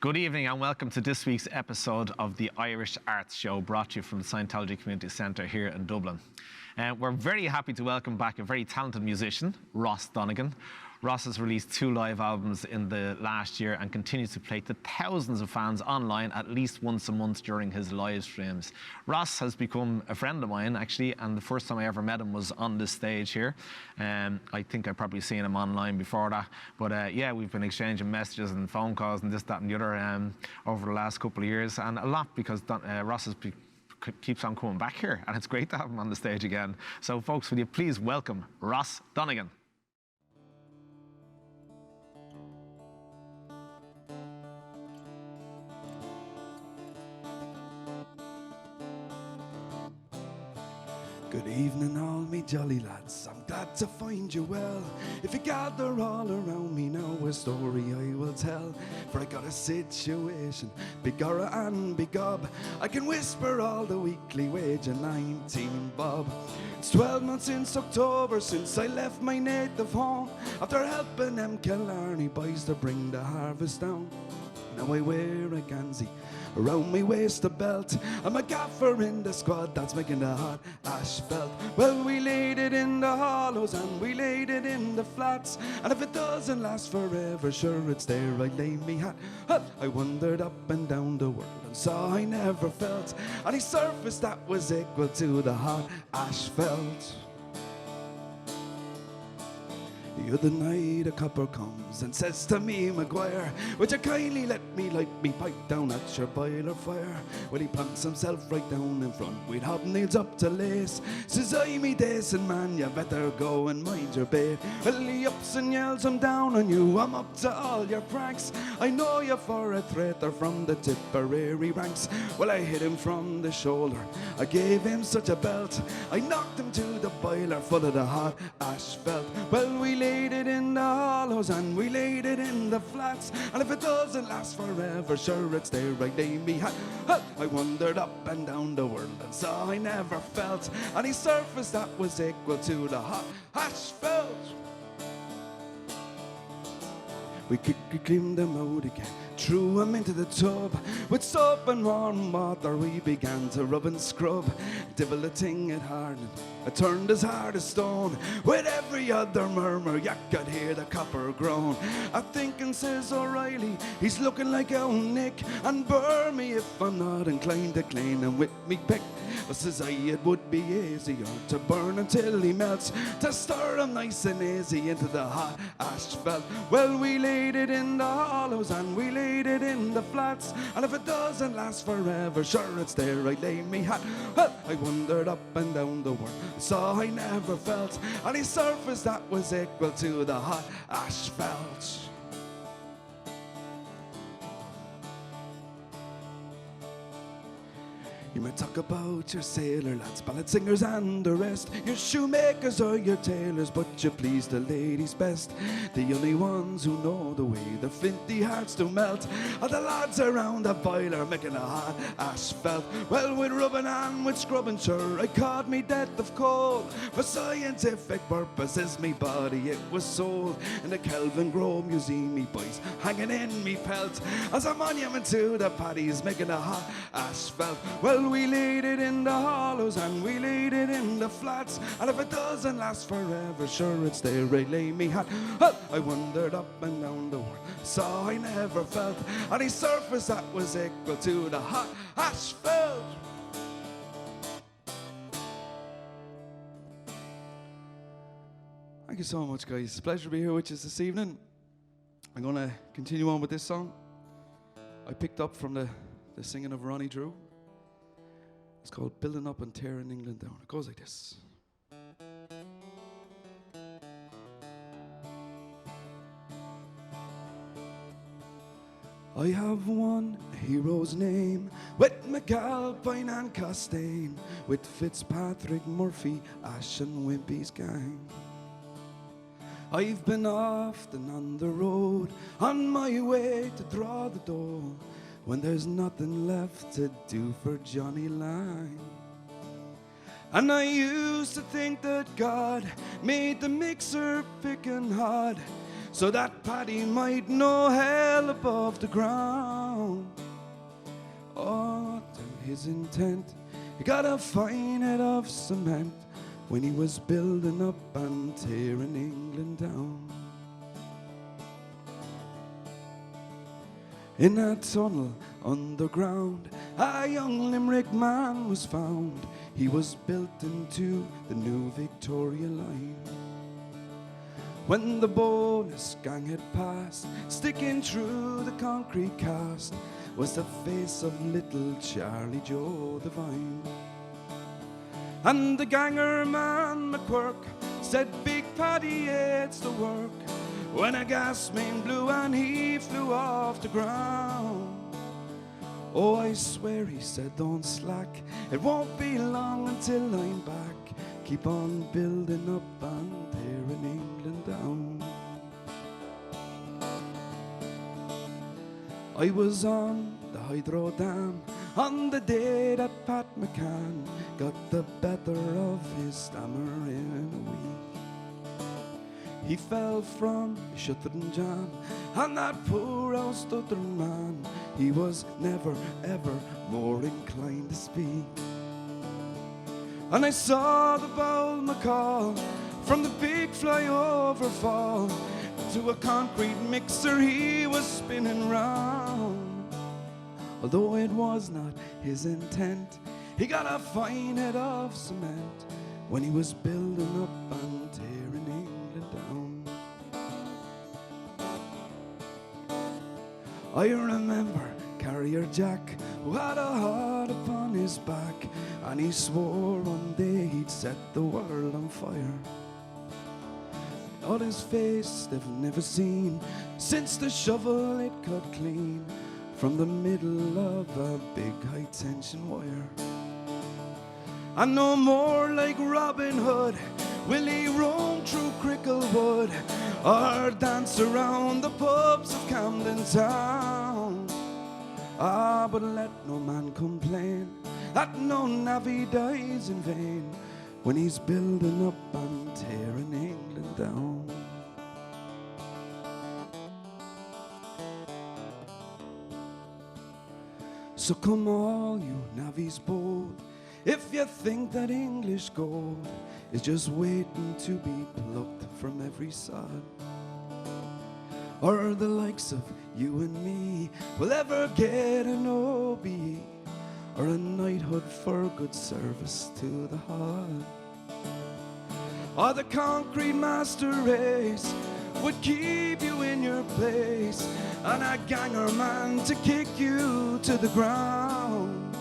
Good evening and welcome to this week's episode of the Irish Arts Show, brought to you from the Scientology Community Centre here in Dublin. We're very happy to welcome back a very talented musician, Ross Donegan. Ross has released 2 live albums in the last year and continues to play to thousands of fans online at least once a month during his live streams. Ross has become a friend of mine, actually, and the first time I ever met him was on this stage here. I think I've probably seen him online before that. But yeah, we've been exchanging messages and phone calls and this, that and the other over the last couple of years, and a lot because Ross keeps on coming back here, and it's great to have him on the stage again. So folks, will you please welcome Ross Donegan. Good evening, all me jolly lads. I'm glad to find you well. If you gather all around me now, a story I will tell. For I got a situation, big Gora and big Gob. I can whisper all the weekly wage of 19 bob. It's 12 months since October since I left my native home, after helping them Killarney boys to bring the harvest down. Now I wear a ganzi around my waist, a belt. I'm a gaffer in the squad that's making the hot asphalt. Well, we laid it in the hollows and we laid it in the flats, and if it doesn't last forever, sure it's there I lay me hat. I wandered up and down the world and saw I never felt any surface that was equal to the hot asphalt. The other night a copper comes and says to me, Maguire, would you kindly let me light me pipe down at your boiler fire? Well, he plants himself right down in front with hobnails up to lace. Says I, me decent man, you better go and mind your bait. Well, he ups and yells, I'm down on you, I'm up to all your pranks. I know you for a traitor from the Tipperary ranks. Well, I hit him from the shoulder, I gave him such a belt, I knocked him to the boiler full of the hot asphalt. Well, we laid it in the hollows and we laid it in the flats, and if it doesn't last forever, sure it's there I lay me hat. I wandered up and down the world and saw I never felt any surface that was equal to the hot asphalt. We cleaned them out again, threw them into the tub. With soap and warm water we began to rub and scrub. Devil a thing it hardened, it turned as hard as stone. With every other murmur you could hear the copper groan. I thinking, says O'Reilly, he's looking like old Nick, and burn me if I'm not inclined to clean him with me pick. But says I, it would be easier to burn until he melts, to stir him nice and easy into the hot asphalt. Well, we laid it in the hollows and we laid it in the flats, and if it doesn't last forever, sure it's there I lay me hat. I wandered up and down the world, saw I never felt any surface that was equal to the hot asphalt. You might talk about your sailor lads, ballad singers and the rest, your shoemakers or your tailors, but you please the ladies best. The only ones who know the way the flinty hearts do melt are the lads around the boiler making a hot asphalt. Well, with rubbing and with scrubbing, sure, I caught me death of cold. For scientific purposes, me body it was sold in the Kelvin Grove Museum, me boys hanging in me pelt as a monument to the paddies making a hot asphalt. Well, Well, we laid it in the hollows and we laid it in the flats. And if it doesn't last forever, sure it's there I lay me hat. Well, I wandered up and down the world, so I never felt any surface that was equal to the hot asphalt. Thank you so much, guys. It's a pleasure to be here with you this evening. I'm going to continue on with this song. I picked up from the singing of Ronnie Drew. It's called Building Up and Tearing England Down. It goes like this. I have one hero's name, with McAlpine and Costain, with Fitzpatrick, Murphy, Ash and Wimpy's gang. I've been often on the road, on my way to draw the door, when there's nothing left to do for Johnny Lang. And I used to think that God made the mixer picking hard, so that Paddy might know hell above the ground. Oh, to his intent, he got a fine head of cement when he was building up and tearing England down. In a tunnel underground, a young Limerick man was found. He was built into the new Victoria line. When the bonus gang had passed, sticking through the concrete cast was the face of little Charlie Joe Devine. And the ganger man McQuirk said Big Paddy hates the work, when a gas main blew and he flew off the ground. Oh, I swear, he said, don't slack, it won't be long until I'm back. Keep on building up and tearing England down. I was on the Hydro Dam on the day that Pat McCann got the better of his stammer in a week. He fell from a shuttering jam, and that poor old stuttering man, he was never ever more inclined to speak. And I saw the bowl McCall from the big flyover fall to a concrete mixer he was spinning round. Although it was not his intent, he got a fine head of cement when he was building up and tearing England down. I remember Carrier Jack, who had a heart upon his back, and he swore one day he'd set the world on fire. On his face they've never seen since the shovel it cut clean from the middle of a big high tension wire. And no more like Robin Hood will he roam through Cricklewood or dance around the pubs of Camden Town. Ah, but let no man complain that no navvy dies in vain when he's building up and tearing England down. So come all you navvies bold, if you think that English gold is just waiting to be plucked from every sod, or the likes of you and me will ever get an OBE or a knighthood for good service to the heart, or the concrete master race would keep you in your place, and a ganger man to kick you to the ground.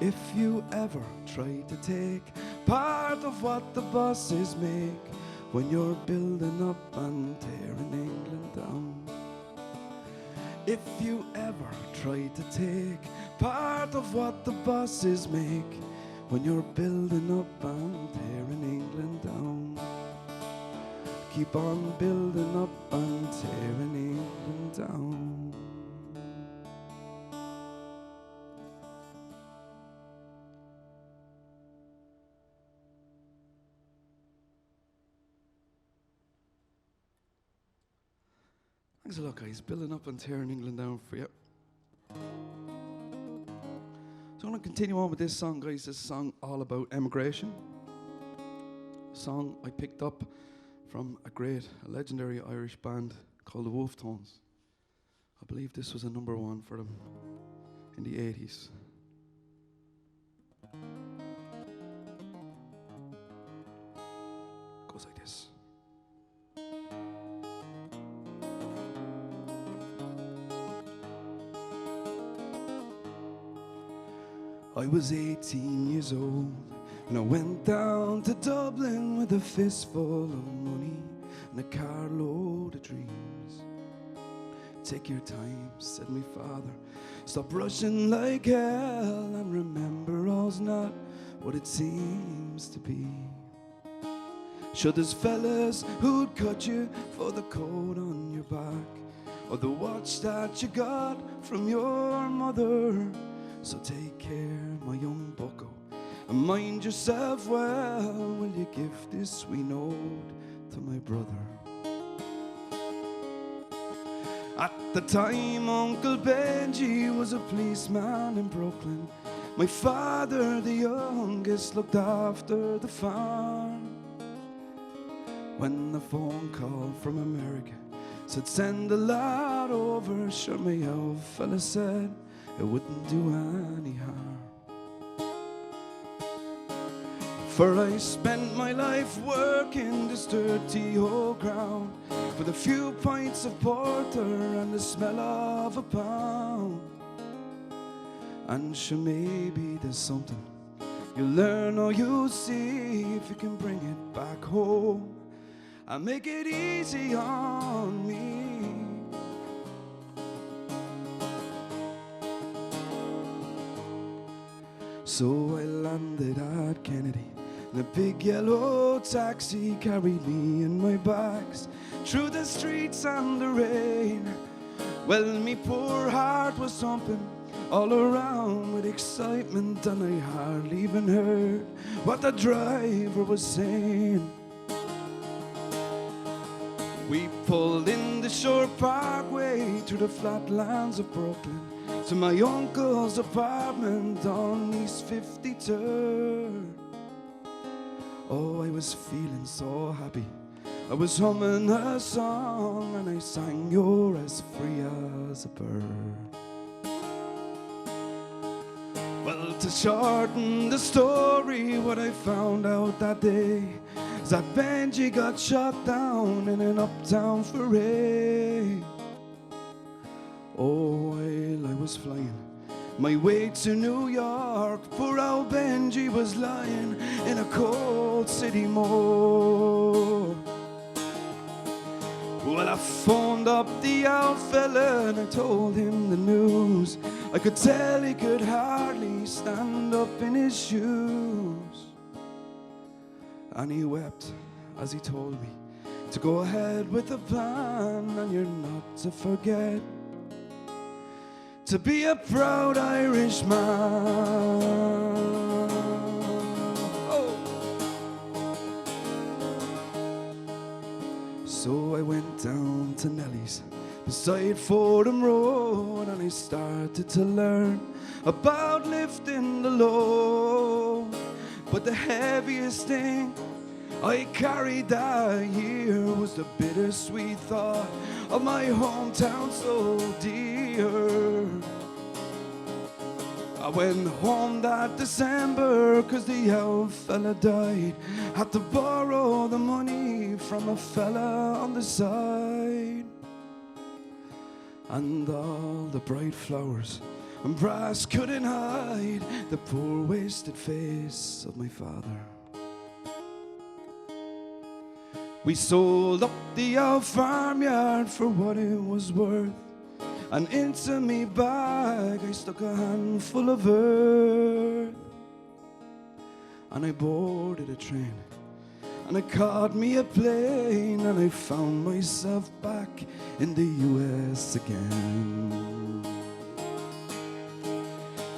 If you ever try to take part of what the bosses make when you're building up and tearing England down. If you ever try to take part of what the bosses make when you're building up and tearing England down. Keep on building up and tearing England down. Thanks a lot, guys. Building up and tearing England down for you. So going to continue on with this song, guys. This song all about emigration. A song I picked up from a legendary Irish band called the Wolf Tones. I believe this was a #1 for them in the 80s. Goes like this. I was 18 years old and I went down to Dublin with a fistful of money and a carload of dreams. Take your time, said my father. Stop rushing like hell and remember all's not what it seems to be. Sure, there's fellas who'd cut you for the coat on your back or the watch that you got from your mother. So take care, my young bucko, and mind yourself well. Will you give this wee note to my brother? At the time, Uncle Benji was a policeman in Brooklyn. My father, the youngest, looked after the farm. When the phone call from America said send a lad over, sure my old fella said it wouldn't do any harm. For I spent my life working this dirty old ground with a few pints of porter and the smell of a pound. And sure, maybe there's something you'll learn or you'll see if you can bring it back home and make it easy on me. So I landed at Kennedy, and a big yellow taxi carried me and my bags through the streets and the rain. Well, me poor heart was thumping all around with excitement, and I hardly even heard what the driver was saying. We pulled in the Shore Parkway through the flatlands of Brooklyn to my uncle's apartment on East 53rd. Oh, I was feeling so happy. I was humming a song and I sang "You're as free as a bird." Well, to shorten the story, what I found out that day is that Benji got shot down in an uptown foray. Oh, while I was flying my way to New York, poor old Benji was lying in a cold city morgue. Well, I phoned up the old fella and I told him the news. I could tell he could hardly stand up in his shoes. And he wept as he told me to go ahead with the plan, and you're not to forget to be a proud Irishman. Oh. So I went down to Nellie's beside Fordham Road, and I started to learn about lifting the load. But the heaviest thing I carried that year was the bittersweet thought of my hometown so dear. I went home that December 'cause the old fella died. Had to borrow the money from a fella on the side. And all the bright flowers and brass couldn't hide the poor wasted face of my father. We sold up the old farmyard for what it was worth, and into me bag I stuck a handful of earth. And I boarded a train, and I caught me a plane, and I found myself back in the US again.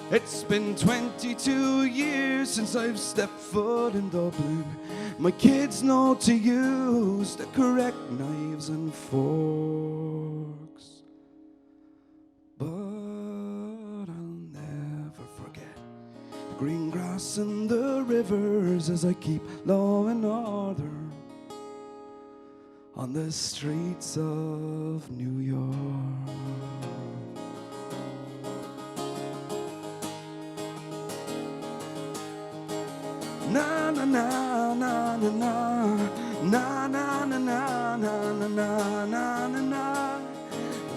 It's been 22 years since I've stepped foot in Dublin. My kids know to use the correct knives and forks, but I'll never forget green grass and the rivers as I keep law and order on the streets of New York. Na na na na na na na na na na na na na na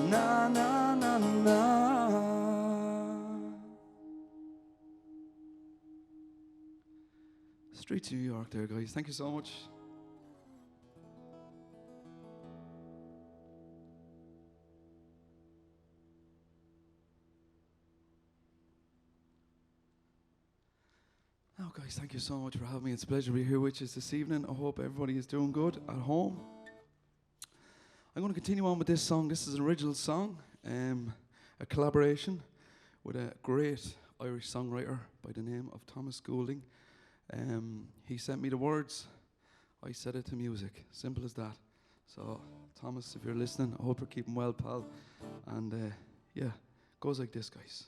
na na na na. Straight to New York there, guys. Thank you so much. Now, guys, thank you so much for having me. It's a pleasure to be here with you this evening. I hope everybody is doing good at home. I'm going to continue on with this song. This is an original song, a collaboration with a great Irish songwriter by the name of Thomas Goulding. He sent me the words, I set it to music. Simple as that. So, Thomas, if you're listening, I hope you're keeping well, pal. And yeah, goes like this, guys.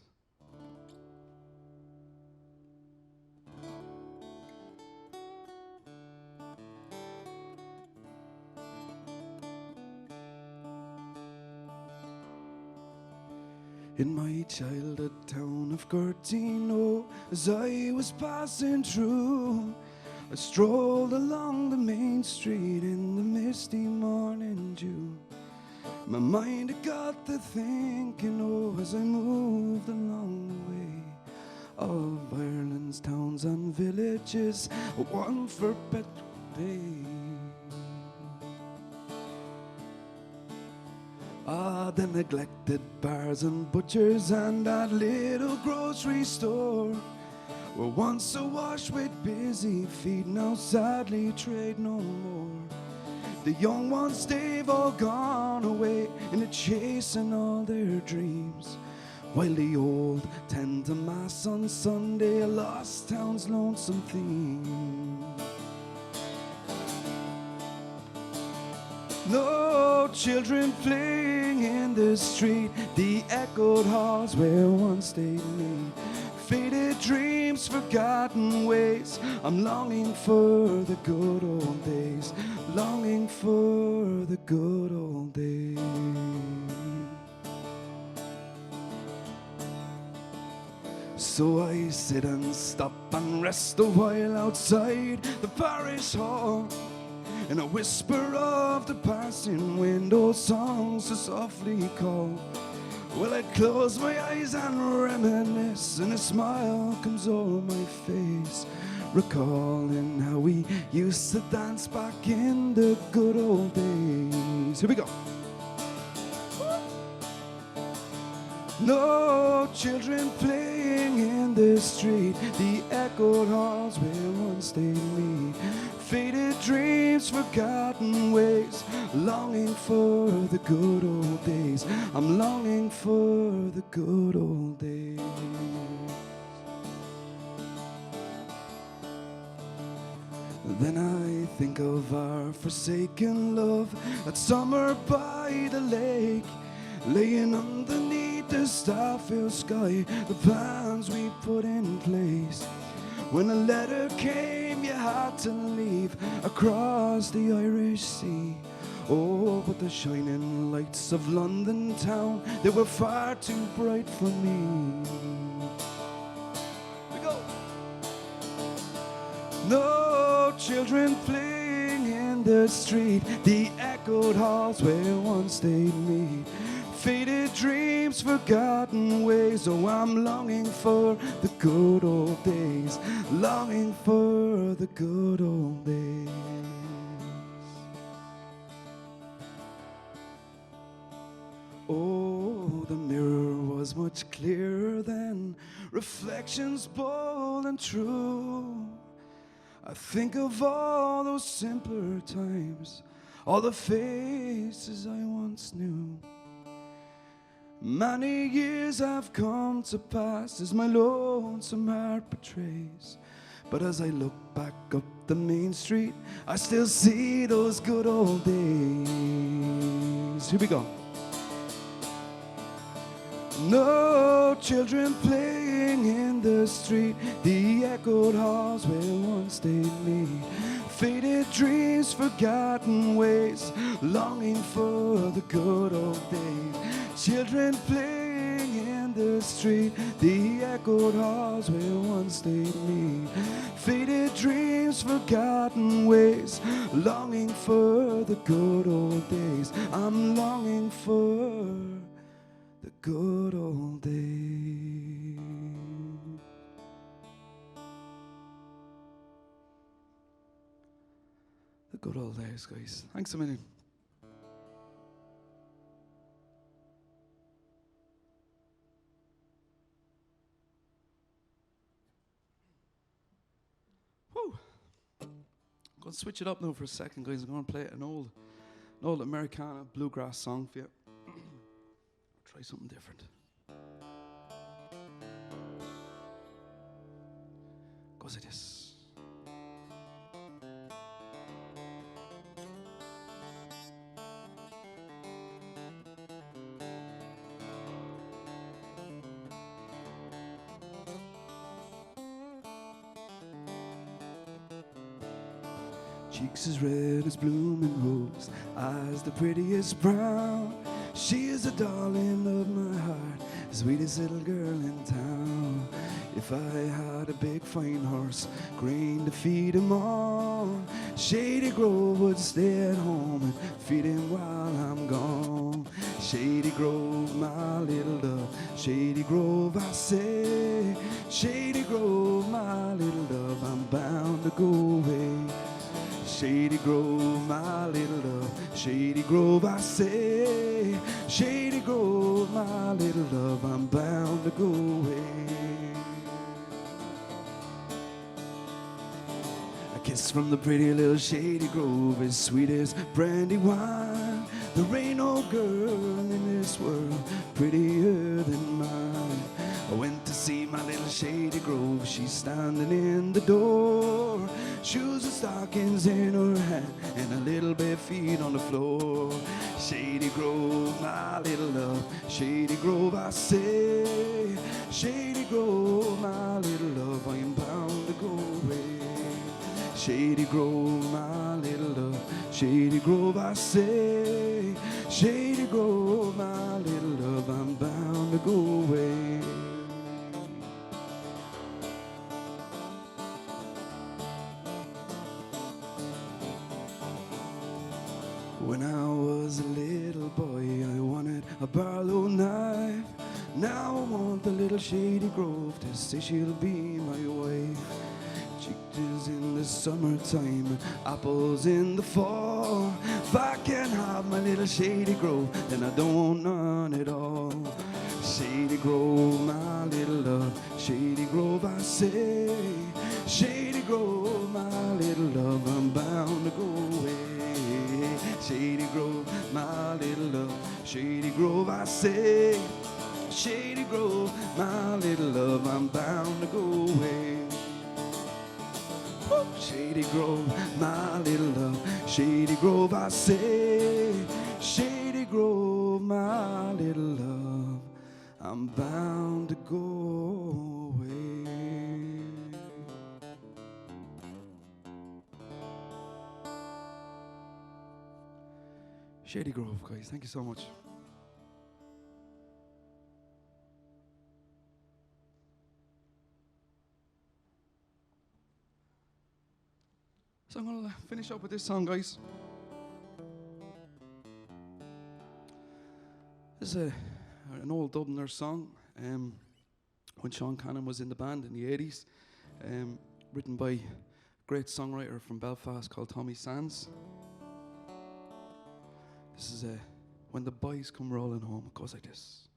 In my childhood town of Cortino, as I was passing through, I strolled along the main street in the misty morning dew. My mind had got to thinking, oh, as I moved along the way, of Ireland's towns and villages, one for better days. The neglected bars and butchers and that little grocery store were once awash with busy feet, now sadly trade no more. The young ones, they've all gone away in a chasing all their dreams, while the old tend to mass on Sunday, a lost town's lonesome theme. No children playing in the street, the echoed halls where once they meet. Faded dreams, forgotten ways. I'm longing for the good old days, longing for the good old days. So I sit and stop and rest a while outside the parish hall, and a whisper of the passing wind, old songs so softly call. Well, I close my eyes and reminisce, and a smile comes over my face, recalling how we used to dance back in the good old days. Here we go. No children playing in the street, the echoed halls where once they meet. Faded dreams, forgotten ways, longing for the good old days. I'm longing for the good old days. Then I think of our forsaken love that summer by the lake, laying underneath the star-filled sky, the plans we put in place. When a letter came, you had to leave across the Irish Sea. Oh, but the shining lights of London town, they were far too bright for me. We go. No children playing in the street, the echoed halls where once they'd meet. Faded dreams, forgotten ways. Oh, I'm longing for the good old days, longing for the good old days. Oh, the mirror was much clearer then, reflections bold and true. I think of all those simpler times, all the faces I once knew. Many years have come to pass as my lonesome heart betrays, but as I look back up the main street, I still see those good old days. Here we go. No children playing in the street, the echoed halls where once stayed me. Faded dreams, forgotten ways, longing for the good old days. Children playing in the street, the echoed halls where once stayed me. Faded dreams, forgotten ways, longing for the good old days. I'm longing for the good old days. The good old days, guys. Thanks a million. Whew. I'm going to switch it up now for a second, guys. I'm going to play an old Americana bluegrass song for you. Try something different. Goes like this. Cheeks as red as blooming rose, eyes the prettiest brown. She is the darling of my heart, the sweetest little girl in town. If I had a big fine horse, grain to feed him on, Shady Grove would stay at home and feed him while I'm gone. Shady Grove, my little dove, Shady Grove, I say. Shady Grove, my little dove, I'm bound to go away. Shady Grove, my little love, Shady Grove, I say. Shady Grove, my little love, I'm bound to go away. A kiss from the pretty little Shady Grove is sweet as brandy wine. There ain't no girl in this world prettier than mine. I went to see my little Shady Grove, she's standing in the door. Shoes and stockings in her hand, and a little bare feet on the floor. Shady Grove, my little love, Shady Grove, I say. Shady Grove, my little love, I am bound to go away. Shady Grove, my little love, Shady Grove, I say. Shady Grove, my little love, I'm bound to go away. When I was a little boy, I wanted a barlow knife. Now I want the little Shady Grove to say she'll be my wife. Chickens in the summertime, apples in the fall. If I can't have my little Shady Grove, then I don't want none at all. Shady Grove, my little love, Shady Grove, I say. Shady Grove, my little love, I'm bound to go away. Shady Grove, my little love, Shady Grove, I say. Shady Grove, my little love, I'm bound to go away. Woo! Shady Grove, my little love, Shady Grove, I say. Shady Grove, my little love, I'm bound to go away. Shady Grove, guys, thank you so much. So I'm going to finish up with this song, guys. This is an old Dubliner song when Sean Cannon was in the band in the 80s, written by a great songwriter from Belfast called Tommy Sands. This is When the Boys Come Rolling Home. It goes like this.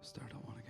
Start that one again.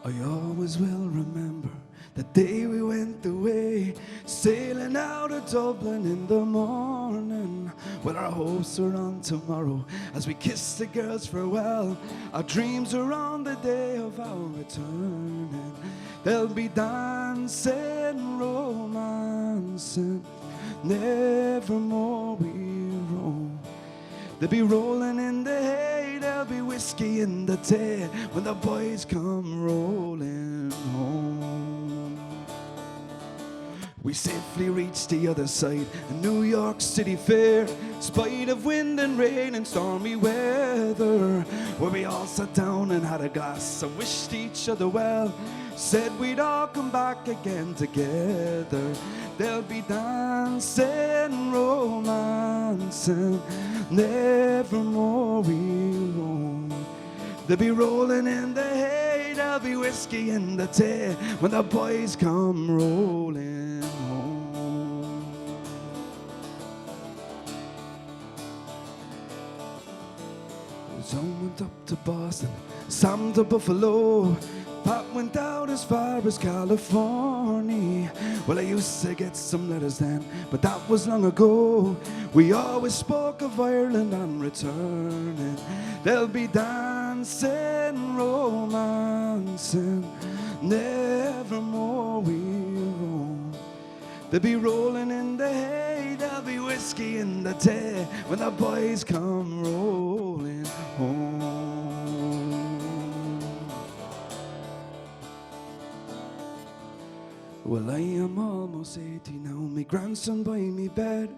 I always will remember the day we went away, sailing out of Dublin in the morning. Well, our hopes are on tomorrow as we kiss the girls farewell. Our dreams are on the day of our returning. There'll be dancing, romancing, nevermore we roam. They'll be rolling in the hay, there'll be whiskey in the tea when the boys come rolling home. We safely reached the other side, a New York City fair, spite of wind and rain and stormy weather, where we all sat down and had a glass and wished each other well, said we'd all come back again together. There'll be dancing, romancing, nevermore we'll roam. They'll be rolling in the hay, there'll be whiskey in the tea when the boys come rolling home. John went up to Boston, Sam to Buffalo, Pat went out as far as California. Well, I used to get some letters then, but that was long ago. We always spoke of Ireland and returning. There'll be dancing, romancing, nevermore we'll roam. They'll be rolling in the hay, there'll be whiskey in the tea when the boys come rolling home. Well, I am almost 80 now, my grandson by me bed.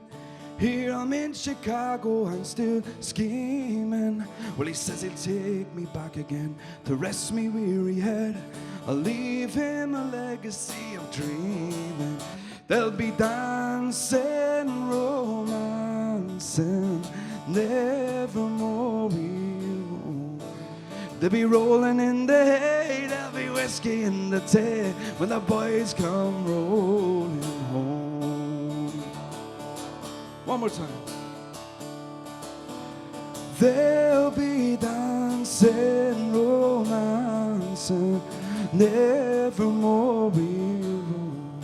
Here I'm in Chicago and still scheming. Well, he says he'll take me back again to rest me weary head. I'll leave him a legacy of dreaming. There'll be dancing, romancing, nevermore we'll roam. They'll be rolling in the hay, there'll be whiskey in the tea when the boys come rolling home. One more time. There'll be dancing, romancing, nevermore we'll roam.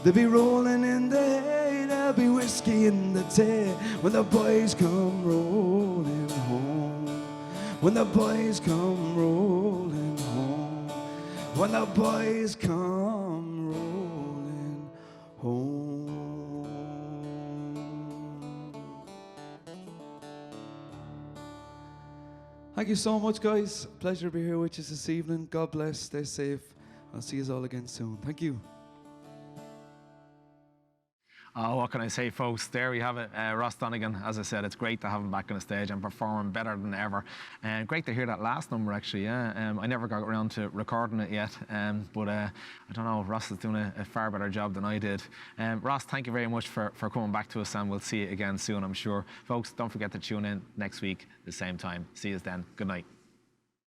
They'll be rolling in the hay, there'll be whiskey in the tea when the boys come rolling home. When the boys come rolling home. When the boys come rolling home. Thank you so much, guys. Pleasure to be here with you this evening. God bless. Stay safe. I'll see you all again soon. Thank you. Oh, what can I say, folks? There we have it. Ross Donegan, as I said, it's great to have him back on the stage and performing better than ever. And great to hear that last number, actually. Yeah, I never got around to recording it yet, but I don't know, Ross is doing a far better job than I did. Ross, thank you very much for coming back to us, and we'll see you again soon, I'm sure. Folks, don't forget to tune in next week, the same time. See you then. Good night.